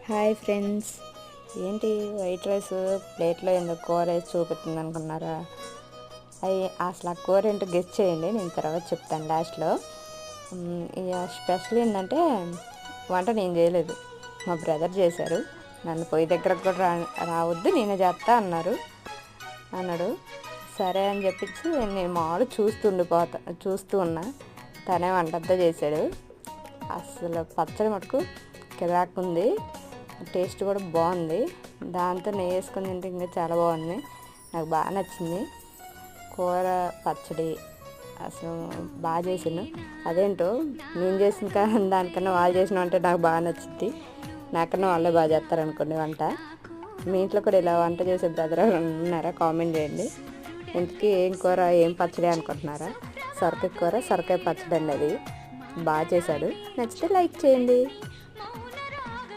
Hi friends, ఏంటి white rice ప్లేట్లో ఎందుకు కూర వేసి చూపిస్తుంది అనుకున్నారా? అసలు ఆ కూర ఏంటో గెస్ట్ చేయండి, నేను తర్వాత చెప్తాను లాస్ట్లో. ఇక స్పెషల్ ఏంటంటే వంట నేను చేయలేదు, మా బ్రదర్ చేశారు. నన్ను పొయ్యి దగ్గరకు కూడా రావద్దు, నేనే చేస్తా అన్నాడు. సరే అని చెప్పించి నేను మామూలు చూస్తూ ఉన్నా. తనే వంటంతా చేశాడు. అసలు పచ్చడి మటుకు కిరాకుంది, టేస్ట్ కూడా బాగుంది. దాంతో నెయ్యి వేసుకొని తింటే ఇంకా చాలా బాగుంది, నాకు బాగా నచ్చింది. కూర పచ్చడి అసలు బాగా చేసాను. అదేంటో నేను చేసిన దానికన్నా వాళ్ళు చేసిన వంట నాకు బాగా నచ్చింది. నాకన్నా వాళ్ళే బాగా చేస్తారనుకోండి వంట. మీ ఇంట్లో కూడా ఇలా వంట చేసే బ్రదర్ ఉన్నారా? కామెంట్ చేయండి. ఇంతకీ ఏం కూర ఏం పచ్చడి అనుకుంటున్నారా? సొరకాయ కూర, సొరకాయ పచ్చడి అండి. అది బాగా చేశాడు. నచ్చితే లైక్ చేయండి.